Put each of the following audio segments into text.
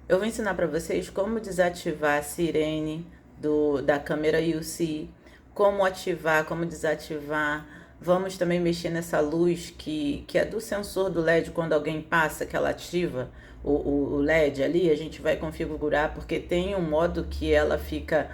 Eu vou ensinar para vocês como desativar a sirene da câmera UC, como ativar, como desativar. Vamos também mexer nessa luz que é do sensor do LED, quando alguém passa, que ela ativa o LED ali, a gente vai configurar, porque tem um modo que ela fica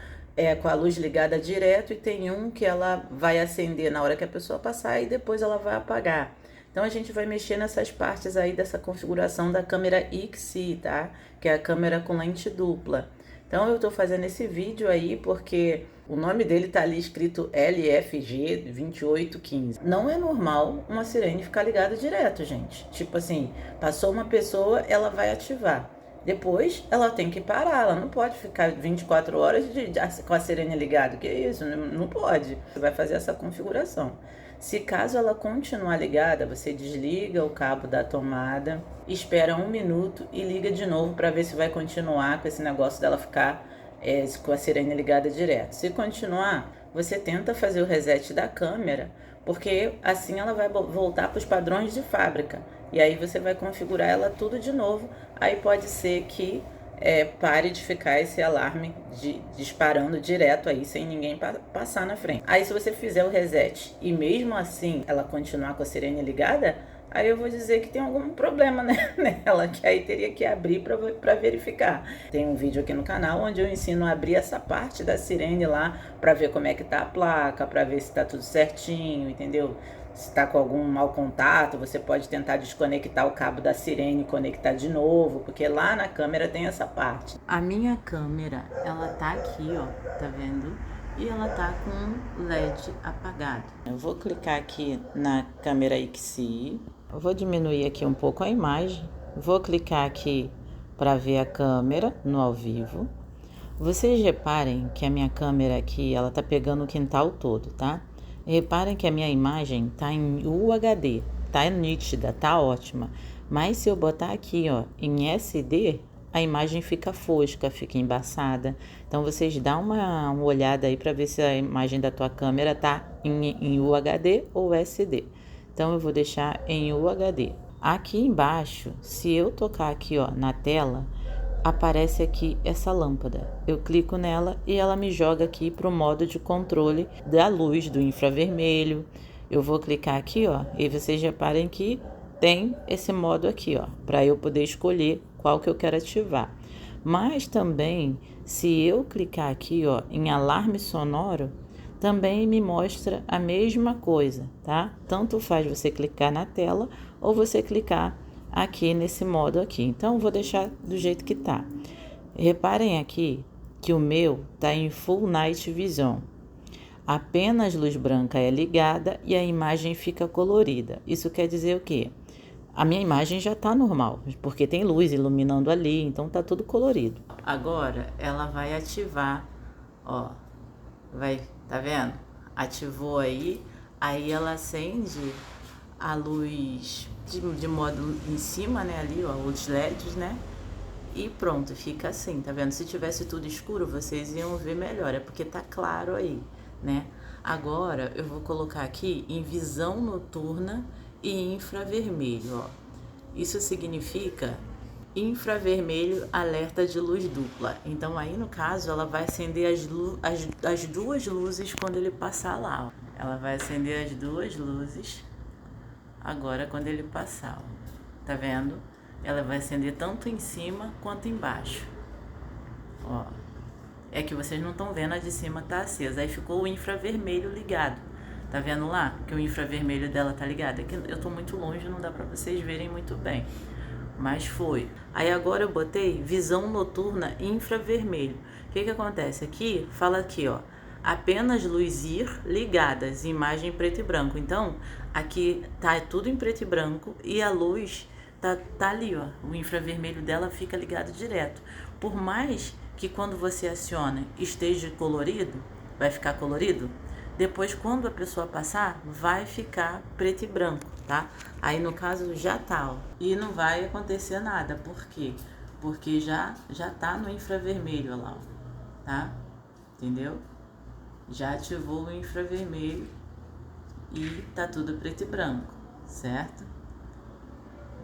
com a luz ligada direto e tem um que ela vai acender na hora que a pessoa passar e depois ela vai apagar. Então a gente vai mexer nessas partes aí dessa configuração da câmera XI, tá? Que é a câmera com lente dupla. Então eu tô fazendo esse vídeo aí porque o nome dele tá ali escrito LFG 2815. Não é normal uma sirene ficar ligada direto, gente. Tipo assim, passou uma pessoa, ela vai ativar. Depois ela tem que parar, ela não pode ficar 24 horas com a sirene ligada. Que isso? Não pode. Você vai fazer essa configuração. Se caso ela continuar ligada, você desliga o cabo da tomada, espera 1 minuto e liga de novo para ver se vai continuar com esse negócio dela ficar com a sirene ligada direto. Se continuar, você tenta fazer o reset da câmera, porque assim ela vai voltar para os padrões de fábrica. E aí você vai configurar ela tudo de novo. Aí pode ser que pare de ficar esse alarme disparando direto aí, sem ninguém passar na frente. Aí se você fizer o reset e mesmo assim ela continuar com a sirene ligada, aí eu vou dizer que tem algum problema nela, que aí teria que abrir para verificar. Tem um vídeo aqui no canal onde eu ensino a abrir essa parte da sirene lá para ver como é que tá a placa, para ver se tá tudo certinho, entendeu? Se está com algum mau contato, você pode tentar desconectar o cabo da sirene e conectar de novo, porque lá na câmera tem essa parte. A minha câmera, ela tá aqui, ó, tá vendo? E ela tá com o LED apagado. Eu vou clicar aqui na câmera XI. Eu vou diminuir aqui um pouco a imagem. Vou clicar aqui para ver a câmera no ao vivo. Vocês reparem que a minha câmera aqui, ela tá pegando o quintal todo, tá? Reparem que a minha imagem tá em UHD, tá nítida, tá ótima. Mas se eu botar aqui, ó, em SD, a imagem fica fosca, fica embaçada. Então vocês dão uma olhada aí para ver se a imagem da tua câmera tá em UHD ou SD. Então eu vou deixar em UHD. Aqui embaixo, se eu tocar aqui, ó, na tela, aparece aqui essa lâmpada. Eu clico nela e ela me joga aqui para o modo de controle da luz do infravermelho. Eu vou clicar aqui, ó, e vocês reparem que tem esse modo aqui, ó, para eu poder escolher qual que eu quero ativar. Mas também, se eu clicar aqui, ó, em alarme sonoro, também me mostra a mesma coisa, tá? Tanto faz você clicar na tela ou você clicar aqui nesse modo aqui. Então, vou deixar do jeito que tá. Reparem aqui que o meu tá em Full Night Vision. Apenas luz branca é ligada e a imagem fica colorida. Isso quer dizer o quê? A minha imagem já tá normal, porque tem luz iluminando ali, então tá tudo colorido. Agora, ela vai ativar, ó, tá vendo? Ativou aí ela acende a luz de modo em cima, né, ali, ó, os LEDs, né, e pronto, fica assim, tá vendo? Se tivesse tudo escuro, vocês iam ver melhor, é porque tá claro aí, né? Agora, eu vou colocar aqui em visão noturna e infravermelho, ó. Isso significa infravermelho alerta de luz dupla. Então aí no caso ela vai acender as duas luzes quando ele passar lá, ó. Ela vai acender as duas luzes agora quando ele passar, ó. Tá vendo? Ela vai acender tanto em cima quanto embaixo, ó. É que vocês não estão vendo, a de cima tá acesa, aí ficou o infravermelho ligado. Tá vendo lá que o infravermelho dela tá ligado? É que eu tô muito longe, não dá pra vocês verem muito bem, mas foi. Aí agora eu botei visão noturna infravermelho. O que que acontece? Aqui, fala aqui, ó, apenas luz ir ligadas, imagem preto e branco. Então, aqui tá tudo em preto e branco e a luz tá ali, ó. O infravermelho dela fica ligado direto. Por mais que quando você aciona esteja colorido, vai ficar colorido, depois quando a pessoa passar, vai ficar preto e branco, tá? Aí no caso já tá, ó. E não vai acontecer nada. Por quê? Porque já tá no infravermelho, ó lá, ó, tá? Entendeu? Já ativou o infravermelho e tá tudo preto e branco, certo?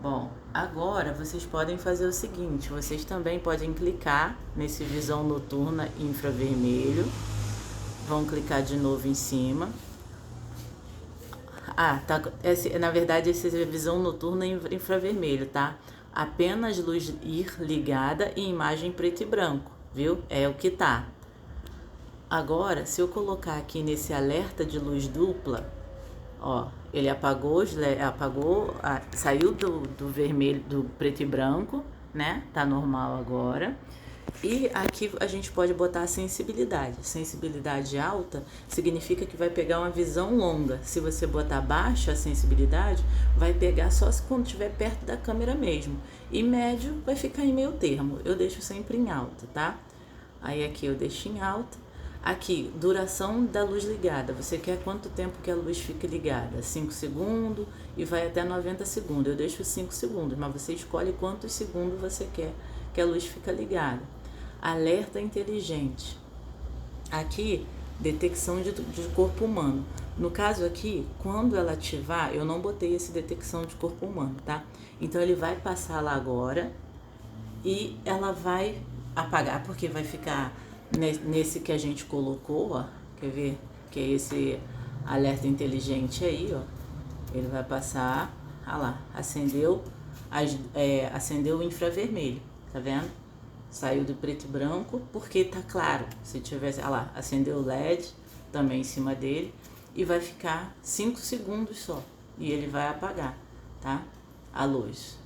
Bom, Agora, vocês podem fazer o seguinte, vocês também podem clicar nesse visão noturna infravermelho, vão clicar de novo em cima. Tá, na verdade esse é visão noturna infravermelho, tá? Apenas luz ir ligada e imagem preto e branco, viu? É o que tá. Agora, se eu colocar aqui nesse alerta de luz dupla, ó, ele apagou, saiu do vermelho, do preto e branco, né? Tá normal agora. E aqui a gente pode botar a sensibilidade. Sensibilidade alta significa que vai pegar uma visão longa. Se você botar baixa a sensibilidade, vai pegar só quando estiver perto da câmera mesmo. E médio vai ficar em meio termo. Eu deixo sempre em alta, tá? Aí aqui eu deixo em alta. Aqui, duração da luz ligada. Você quer quanto tempo que a luz fique ligada? 5 segundos e vai até 90 segundos. Eu deixo 5 segundos, mas você escolhe quantos segundos você quer que a luz fique ligada. Alerta inteligente. Aqui, detecção de corpo humano. No caso aqui, quando ela ativar, eu não botei esse detecção de corpo humano, tá? Então ele vai passar lá agora e ela vai apagar, porque vai ficar nesse que a gente colocou, ó. Quer ver? Que é esse alerta inteligente aí, ó. Ele vai passar, ah lá, acendeu o infravermelho, tá vendo? Saiu do preto e branco, porque tá claro. Se tivesse, ah lá, acendeu o LED também em cima dele e vai ficar 5 segundos só. E ele vai apagar, tá? A luz,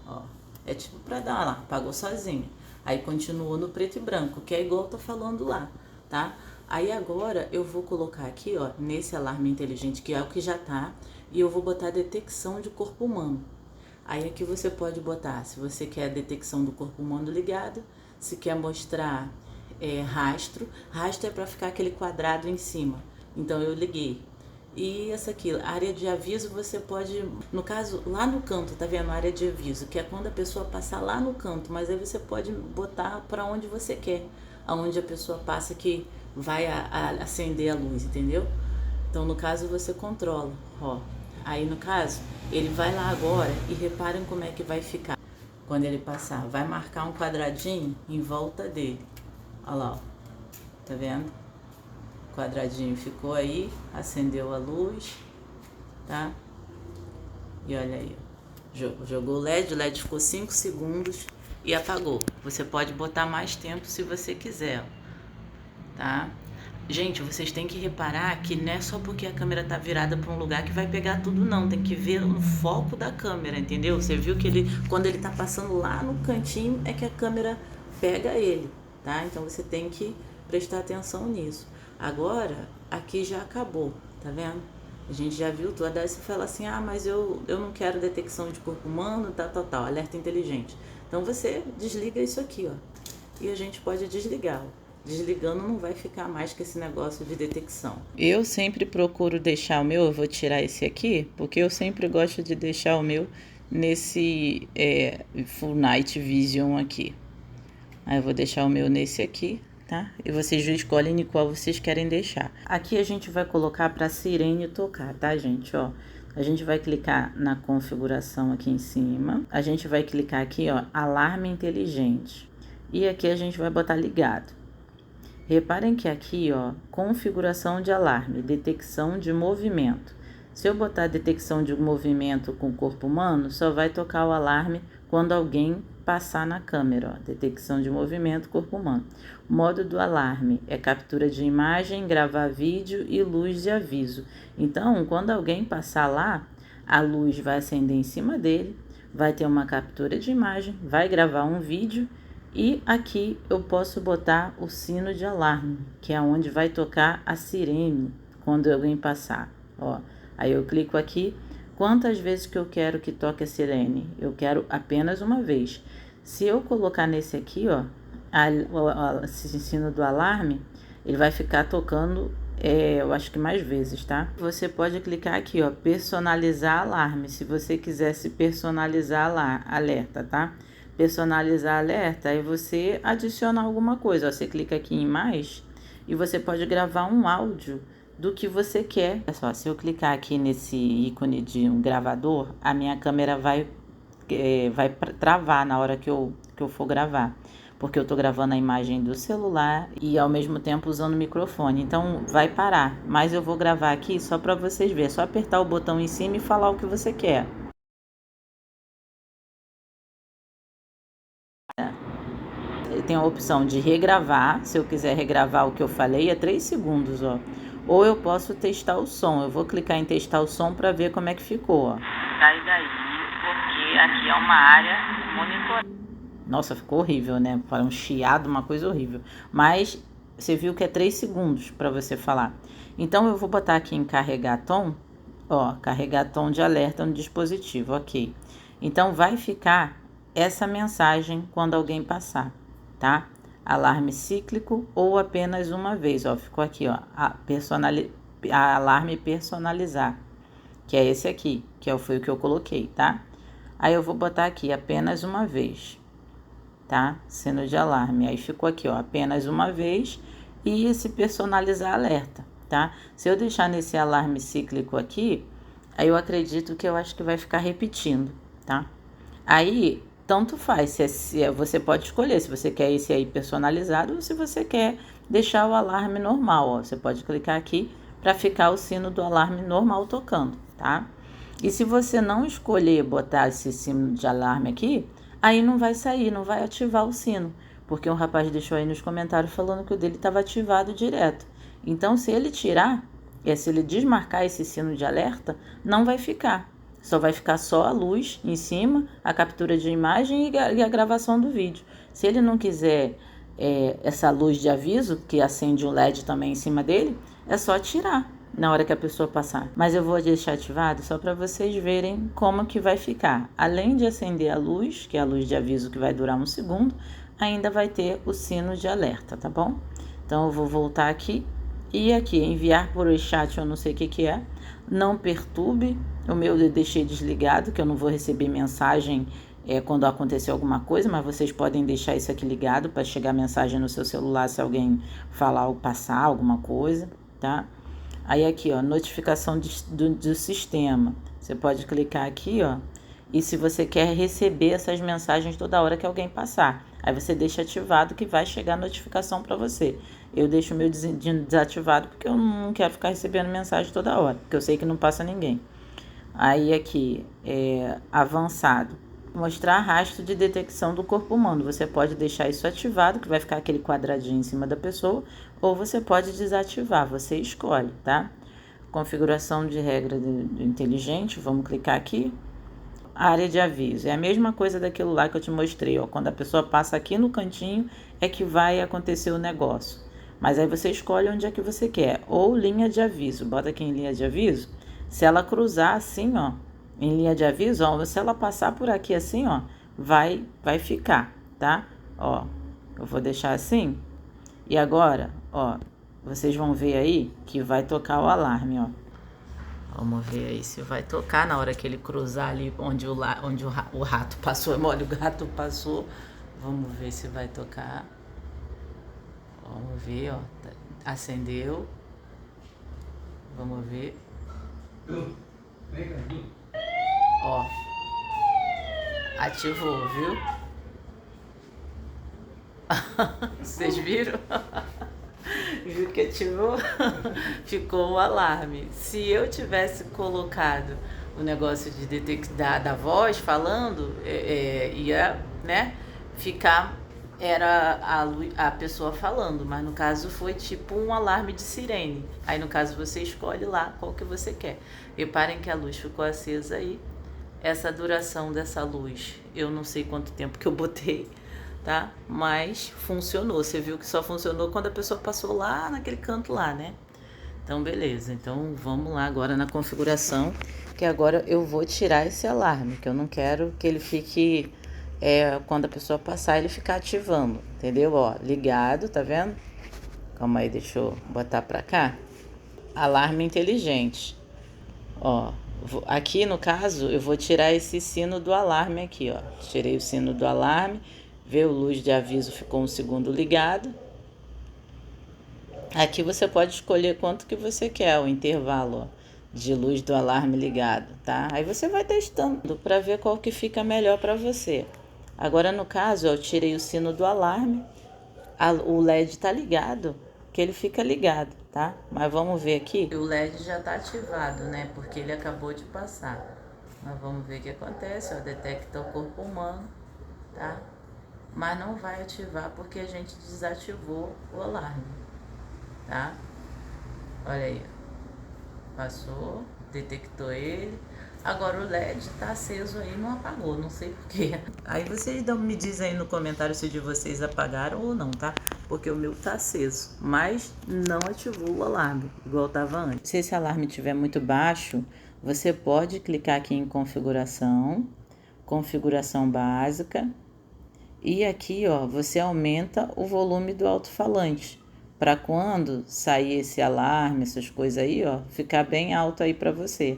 ó. É tipo pra dar, lá, apagou sozinho. Aí continuou no preto e branco, que é igual eu tô falando lá, tá? Aí agora eu vou colocar aqui, ó, nesse alarme inteligente, que é o que já tá, e eu vou botar detecção de corpo humano. Aí aqui você pode botar, se você quer a detecção do corpo humano ligado, se quer mostrar rastro. Rastro é para ficar aquele quadrado em cima. Então eu liguei. E essa aqui, área de aviso, você pode, no caso, lá no canto, tá vendo? Área de aviso, que é quando a pessoa passar lá no canto, mas aí você pode botar para onde você quer, aonde a pessoa passa que vai acender a luz, entendeu? Então, no caso, você controla, ó. Aí, no caso, ele vai lá agora e reparem como é que vai ficar quando ele passar. Vai marcar um quadradinho em volta dele. Olha lá, ó. Tá vendo? O quadradinho ficou aí, acendeu a luz, tá? E olha aí, ó. Jogou o LED ficou 5 segundos e apagou. Você pode botar mais tempo se você quiser, ó. Tá? Gente, vocês têm que reparar que não é só porque a câmera tá virada para um lugar que vai pegar tudo, não. Tem que ver no foco da câmera, entendeu? Você viu que ele, quando ele tá passando lá no cantinho, é que a câmera pega ele, tá? Então você tem que prestar atenção nisso. Agora, aqui já acabou, tá vendo? A gente já viu tudo. Daí você fala assim, mas eu não quero detecção de corpo humano, tal, alerta inteligente. Então você desliga isso aqui, ó. E a gente pode desligar, ó. Desligando não vai ficar mais que esse negócio de detecção. Eu sempre procuro deixar o meu, eu vou tirar esse aqui, porque eu sempre gosto de deixar o meu nesse Full Night Vision aqui. Aí eu vou deixar o meu nesse aqui, tá? E vocês escolhem qual vocês querem deixar. Aqui a gente vai colocar para a sirene tocar, tá, gente? Ó, a gente vai clicar na configuração aqui em cima. A gente vai clicar aqui, ó, alarme inteligente. E aqui a gente vai botar ligado. Reparem que aqui, ó, configuração de alarme, detecção de movimento. Se eu botar detecção de movimento com o corpo humano, só vai tocar o alarme quando alguém passar na câmera, ó, detecção de movimento, corpo humano. O modo do alarme é captura de imagem, gravar vídeo e luz de aviso. Então, quando alguém passar lá, a luz vai acender em cima dele, vai ter uma captura de imagem, vai gravar um vídeo. E aqui eu posso botar o sino de alarme, que é onde vai tocar a sirene quando alguém passar. Ó, aí eu clico aqui, quantas vezes que eu quero que toque a sirene? Eu quero apenas uma vez. Se eu colocar nesse aqui, ó, esse sino do alarme, ele vai ficar tocando, eu acho que mais vezes, tá? Você pode clicar aqui, ó, personalizar alarme, se você quisesse personalizar lá, alerta, tá? Personalizar alerta, aí você adiciona alguma coisa, ó, você clica aqui em mais e você pode gravar um áudio do que você quer. Olha só, se eu clicar aqui nesse ícone de um gravador, a minha câmera vai travar na hora que eu for gravar. Porque eu tô gravando a imagem do celular e ao mesmo tempo usando o microfone. Então vai parar. Mas eu vou gravar aqui só para vocês verem. É só apertar o botão em cima e falar o que você quer. Tem a opção de regravar. Se eu quiser regravar o que eu falei, é 3 segundos, ó. Ou eu posso testar o som. Eu vou clicar em testar o som para ver como é que ficou, ó. Sai daí, porque aqui é uma área monitorada. Nossa, ficou horrível, né? Para um chiado, uma coisa horrível. Mas você viu que é 3 segundos para você falar. Então eu vou botar aqui em carregar tom, ó, carregar tom de alerta no dispositivo, ok. Então vai ficar essa mensagem quando alguém passar, tá? Alarme cíclico ou apenas uma vez, ó, ficou aqui, ó, a alarme personalizar, que é esse aqui, que foi o que eu coloquei, tá? Aí eu vou botar aqui apenas uma vez, tá? Sino de alarme. Aí ficou aqui, ó, apenas uma vez e esse personalizar alerta, tá? Se eu deixar nesse alarme cíclico aqui, aí eu acredito que eu acho que vai ficar repetindo, tá? Aí, tanto faz, você pode escolher se você quer esse aí personalizado ou se você quer deixar o alarme normal, ó. Você pode clicar aqui para ficar o sino do alarme normal tocando, tá? E se você não escolher botar esse sino de alarme aqui, aí não vai sair, não vai ativar o sino, porque um rapaz deixou aí nos comentários falando que o dele estava ativado direto. Então, se ele tirar, se ele desmarcar esse sino de alerta, não vai ficar. Só vai ficar só a luz em cima, a captura de imagem e a gravação do vídeo. Se ele não quiser essa luz de aviso, que acende um LED também em cima dele, é só tirar na hora que a pessoa passar. Mas eu vou deixar ativado só para vocês verem como que vai ficar. Além de acender a luz, que é a luz de aviso que vai durar 1 segundo, ainda vai ter o sino de alerta, tá bom? Então eu vou voltar aqui e aqui enviar por chat, eu não sei o que é. Não perturbe, o meu eu deixei desligado, que eu não vou receber mensagem quando acontecer alguma coisa, mas vocês podem deixar isso aqui ligado para chegar mensagem no seu celular se alguém falar ou passar alguma coisa, tá? Aí aqui, ó, notificação do sistema. Você pode clicar aqui, ó, e se você quer receber essas mensagens toda hora que alguém passar, aí você deixa ativado que vai chegar a notificação para você. Eu deixo o meu desativado porque eu não quero ficar recebendo mensagem toda hora, porque eu sei que não passa ninguém. Aí aqui, avançado. Mostrar rastro de detecção do corpo humano. Você pode deixar isso ativado, que vai ficar aquele quadradinho em cima da pessoa, ou você pode desativar, você escolhe, tá? Configuração de regra do inteligente, vamos clicar aqui. Área de aviso, é a mesma coisa daquilo lá que eu te mostrei, ó. Quando a pessoa passa aqui no cantinho, é que vai acontecer o negócio. Mas aí você escolhe onde é que você quer. Ou linha de aviso, bota aqui em linha de aviso. Se ela cruzar assim, ó, em linha de aviso, ó, se ela passar por aqui assim, ó, vai ficar, tá? Ó, eu vou deixar assim. E agora, ó, vocês vão ver aí que vai tocar o alarme, ó. Vamos ver aí se vai tocar na hora que ele cruzar ali onde o rato passou. Olha, o gato passou. Vamos ver se vai tocar. Vamos ver, ó. Acendeu. Vamos ver. Ó. Ativou, viu? Vocês viram? Viu que ativou? Ficou o alarme. Se eu tivesse colocado o negócio de detectar da voz falando, ia, né, ficar, era a pessoa falando, mas no caso foi tipo um alarme de sirene. Aí no caso você escolhe lá qual que você quer. Reparem que a luz ficou acesa aí. Essa duração dessa luz, eu não sei quanto tempo que eu botei, tá? Mas funcionou. Você viu que só funcionou quando a pessoa passou lá naquele canto lá, né? Então, beleza. Então, vamos lá agora na configuração, que agora eu vou tirar esse alarme, que eu não quero que ele fique, quando a pessoa passar, ele ficar ativando, entendeu? Ó, ligado, tá vendo? Calma aí, deixa eu botar pra cá. Alarme inteligente. Ó, aqui no caso, eu vou tirar esse sino do alarme aqui, ó. Tirei o sino do alarme. Veio luz de aviso, ficou 1 segundo ligado. Aqui você pode escolher quanto que você quer, o intervalo, ó. de luz do alarme ligado, tá? Aí você vai testando para ver qual que fica melhor para você. Agora, no caso, eu tirei o sino do alarme, o LED tá ligado, que ele fica ligado, tá? Mas vamos ver aqui. O LED já tá ativado, né? Porque ele acabou de passar. Mas vamos ver o que acontece, ó, detecta o corpo humano, tá? Mas não vai ativar porque a gente desativou o alarme, tá? Olha aí, passou, detectou ele. Agora o LED tá aceso aí, não apagou, não sei porquê. Aí vocês me dizem aí no comentário se o de vocês apagaram ou não, tá? Porque o meu tá aceso, mas não ativou o alarme, igual tava antes. Se esse alarme estiver muito baixo, você pode clicar aqui em configuração, configuração básica, e aqui, ó, você aumenta o volume do alto-falante para quando sair esse alarme, essas coisas aí, ó, ficar bem alto aí para você.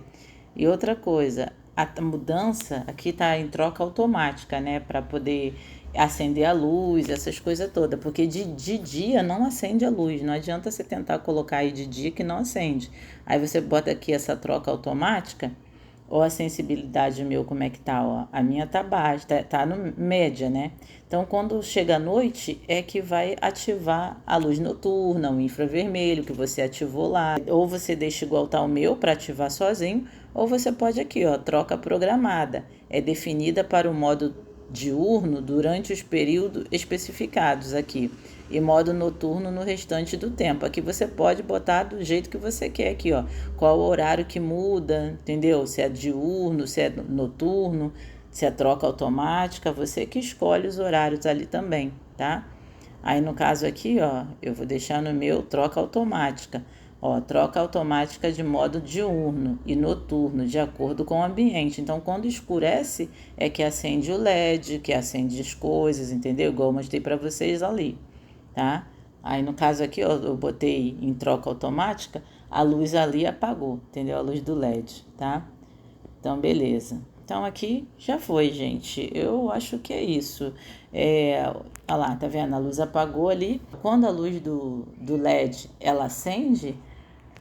E outra coisa, a mudança aqui tá em troca automática, né, para poder acender a luz, essas coisas todas, porque de dia não acende a luz, não adianta você tentar colocar aí de dia que não acende. Aí você bota aqui essa troca automática. Ó, a sensibilidade meu, como é que tá, ó? A minha tá baixa, tá no média, né? Então, quando chega a noite, é que vai ativar a luz noturna, o infravermelho que você ativou lá. Ou você deixa igual tá o meu para ativar sozinho, ou você pode aqui, ó, troca programada. É definida para o modo diurno durante os períodos especificados aqui e modo noturno no restante do tempo. Aqui você pode botar do jeito que você quer aqui, ó. Qual o horário que muda, entendeu? Se é diurno, se é noturno, se é troca automática, você que escolhe os horários ali também, tá? Aí no caso aqui, ó, eu vou deixar no meu troca automática. Ó, troca automática de modo diurno e noturno, de acordo com o ambiente. Então, quando escurece, é que acende o LED, que acende as coisas, entendeu? Igual eu mostrei para vocês ali, tá? Aí no caso aqui, ó, eu botei em troca automática, a luz ali apagou, entendeu? A luz do LED, tá? Então, beleza. Então, aqui já foi, gente. Eu acho que é isso. Olha lá, tá vendo? A luz apagou ali. Quando a luz do LED, ela acende,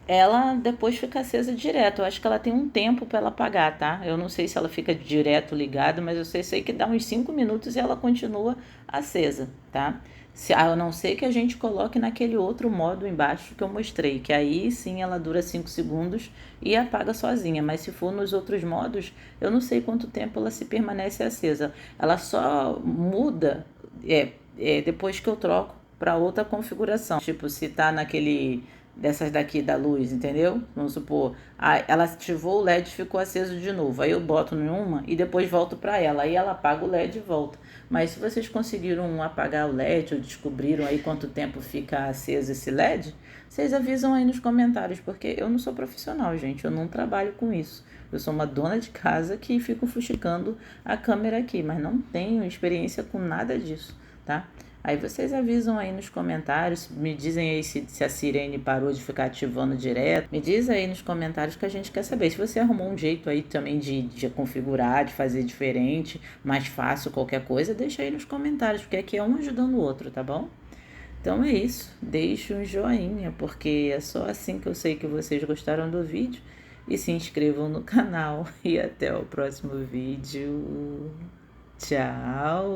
ela depois fica acesa direto. Eu acho que ela tem um tempo para ela apagar, tá? Eu não sei se ela fica direto ligada, mas eu sei que dá uns 5 minutos e ela continua acesa, tá? A não ser que a gente coloque naquele outro modo embaixo que eu mostrei, que aí sim ela dura 5 segundos e apaga sozinha. Mas se for nos outros modos, eu não sei quanto tempo ela se permanece acesa. Ela só muda depois que eu troco para outra configuração. Tipo, se tá naquele dessas daqui da luz, entendeu? Vamos supor, ela ativou o LED e ficou aceso de novo. Aí eu boto em uma e depois volto para ela. Aí ela apaga o LED e volta. Mas se vocês conseguiram apagar o LED ou descobriram aí quanto tempo fica aceso esse LED, vocês avisam aí nos comentários, porque eu não sou profissional, gente. Eu não trabalho com isso. Eu sou uma dona de casa que fico fuxicando a câmera aqui, mas não tenho experiência com nada disso, tá? Aí vocês avisam aí nos comentários, me dizem aí se a sirene parou de ficar ativando direto. Me diz aí nos comentários que a gente quer saber. Se você arrumou um jeito aí também de configurar, de fazer diferente, mais fácil, qualquer coisa, deixa aí nos comentários, porque aqui é um ajudando o outro, tá bom? Então é isso. Deixe um joinha, porque é só assim que eu sei que vocês gostaram do vídeo. E se inscrevam no canal. E até o próximo vídeo. Tchau!